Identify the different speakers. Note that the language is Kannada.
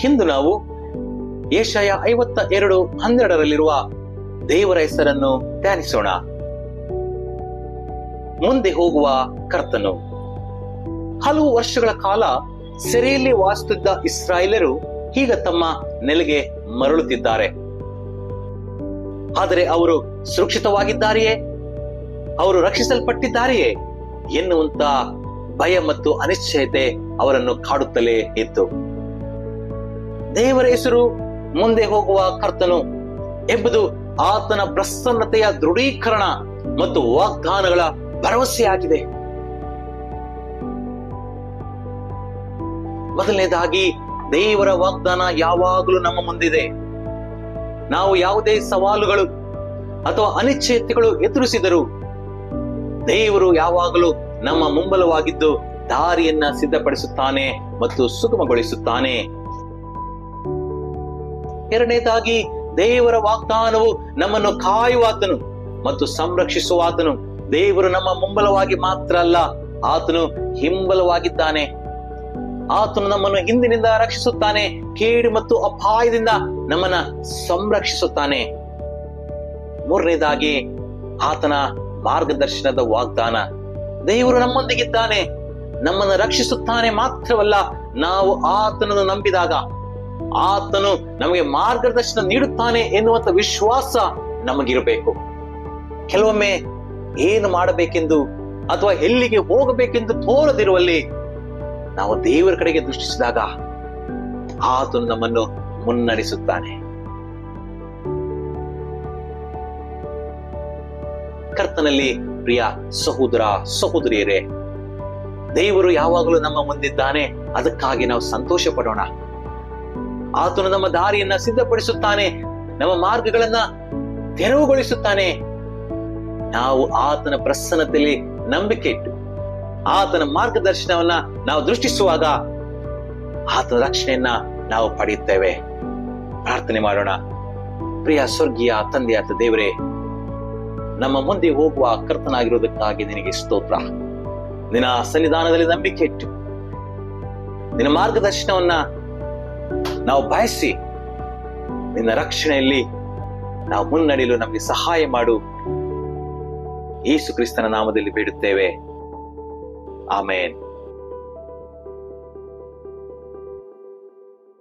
Speaker 1: ಇಂದು ನಾವು ಯೆಶಾಯ 52:12 ದೇವರ ಹೆಸರನ್ನು ಧ್ಯಾನಿಸೋಣ. ಮುಂದೆ ಹೋಗುವ ಕರ್ತನು. ಹಲವು ವರ್ಷಗಳ ಕಾಲ ಸೆರೆಯಲ್ಲಿ ವಾಸಿಸುತ್ತಿದ್ದ ಇಸ್ರಾಯೇಲರು ಈಗ ತಮ್ಮ ನೆಲೆಗೆ ಮರಳುತ್ತಿದ್ದಾರೆ. ಆದರೆ ಅವರು ಸುರಕ್ಷಿತವಾಗಿದ್ದಾರೆಯೇ, ಅವರು ರಕ್ಷಿಸಲ್ಪಟ್ಟಿದ್ದಾರೆಯೇ ಎನ್ನುವಂತ ಭಯ ಮತ್ತು ಅನಿಶ್ಚಯತೆ ಅವರನ್ನು ಕಾಡುತ್ತಲೇ ಇತ್ತು. ದೇವರ ಹೆಸರು ಮುಂದೆ ಹೋಗುವ ಕರ್ತನು ಎಂಬುದು ಆತನ ಪ್ರಸನ್ನತೆಯ ದೃಢೀಕರಣ ಮತ್ತು ವಾಗ್ದಾನಗಳ ಭರವಸೆಯಾಗಿದೆ. ಮೊದಲನೇದಾಗಿ, ದೇವರ ವಾಗ್ದಾನ ಯಾವಾಗಲೂ ನಮ್ಮ ಮುಂದಿದೆ. ನಾವು ಯಾವುದೇ ಸವಾಲುಗಳು ಅಥವಾ ಅನಿಶ್ಚಯತೆಗಳು ಎದುರಿಸಿದರೂ ದೇವರು ಯಾವಾಗಲೂ ನಮ್ಮ ಮುಂಬಲವಾಗಿದ್ದು ದಾರಿಯನ್ನ ಸಿದ್ಧಪಡಿಸುತ್ತಾನೆ ಮತ್ತು ಸುಗಮಗೊಳಿಸುತ್ತಾನೆ. ಎರಡನೇದಾಗಿ, ದೇವರ ವಾಗ್ದಾನವು ನಮ್ಮನ್ನು ಕಾಯುವಾತನು ಮತ್ತು ಸಂರಕ್ಷಿಸುವಾತನು. ದೇವರು ನಮ್ಮ ಮುಂಬಲವಾಗಿ ಮಾತ್ರ ಅಲ್ಲ, ಆತನು ಹಿಂಬಲವಾಗಿದ್ದಾನೆ. ಆತನು ನಮ್ಮನ್ನು ಹಿಂದಿನಿಂದ ರಕ್ಷಿಸುತ್ತಾನೆ, ಕೇಡು ಮತ್ತು ಅಪಾಯದಿಂದ ನಮ್ಮನ್ನ ಸಂರಕ್ಷಿಸುತ್ತಾನೆ. ಮೂರನೇದಾಗಿ, ಆತನ ಮಾರ್ಗದರ್ಶನದ ವಾಗ್ದಾನ. ದೇವರು ನಮ್ಮೊಂದಿಗಿದ್ದಾನೆ, ನಮ್ಮನ್ನು ರಕ್ಷಿಸುತ್ತಾನೆ ಮಾತ್ರವಲ್ಲ, ನಾವು ಆತನನ್ನು ನಂಬಿದಾಗ ಆತನು ನಮಗೆ ಮಾರ್ಗದರ್ಶನ ನೀಡುತ್ತಾನೆ ಎನ್ನುವಂತ ವಿಶ್ವಾಸ ನಮಗಿರಬೇಕು. ಕೆಲವೊಮ್ಮೆ ಏನು ಮಾಡಬೇಕೆಂದು ಅಥವಾ ಎಲ್ಲಿಗೆ ಹೋಗಬೇಕೆಂದು ತೋರದಿರುವಲ್ಲಿ ನಾವು ದೇವರ ಕಡೆಗೆ ದೃಷ್ಟಿಸಿದಾಗ ಆತನು ನಮ್ಮನ್ನು ಮುನ್ನಡೆಸುತ್ತಾನೆ. ಕರ್ತನಲ್ಲಿ ಪ್ರಿಯ ಸಹೋದರ ಸಹೋದರಿಯರೇ, ದೇವರು ಯಾವಾಗಲೂ ನಮ್ಮ ಮುಂದಿದ್ದಾನೆ. ಅದಕ್ಕಾಗಿ ನಾವು ಸಂತೋಷ ಪಡೋಣ. ಆತನು ನಮ್ಮ ದಾರಿಯನ್ನ ಸಿದ್ಧಪಡಿಸುತ್ತಾನೆ, ನಮ್ಮ ಮಾರ್ಗಗಳನ್ನ ತೆರವುಗೊಳಿಸುತ್ತಾನೆ. ನಾವು ಆತನ ಪ್ರಸನ್ನತೆಯಲ್ಲಿ ನಂಬಿಕೆ ಇಟ್ಟು ಆತನ ಮಾರ್ಗದರ್ಶನವನ್ನ ನಾವು ದೃಷ್ಟಿಸುವಾಗ ಆತನ ರಕ್ಷಣೆಯನ್ನ ನಾವು ಪಡೆಯುತ್ತೇವೆ. ಪ್ರಾರ್ಥನೆ ಮಾಡೋಣ. ಪ್ರಿಯ ಸ್ವರ್ಗೀಯ ತಂದೆಯಾದ ದೇವರೇ, ನಮ್ಮ ಮುಂದೆ ಹೋಗುವ ಕರ್ತನಾಗಿರುವುದಕ್ಕಾಗಿ ನಿನಗೆ ಸ್ತೋತ್ರ. ನಿನ್ನ ಸನ್ನಿಧಾನದಲ್ಲಿ ನಂಬಿಕೆ ಇಟ್ಟು ನಿನ್ನ ಮಾರ್ಗದರ್ಶನವನ್ನ ನಾವು ಬಯಸಿ ನಿನ್ನ ರಕ್ಷಣೆಯಲ್ಲಿ ನಾವು ಮುನ್ನಡೆಯಲು ನಮಗೆ ಸಹಾಯ ಮಾಡು. ಯೇಸು ಕ್ರಿಸ್ತನ ನಾಮದಲ್ಲಿ ಬೇಡುತ್ತೇವೆ. ಆಮೇನ್.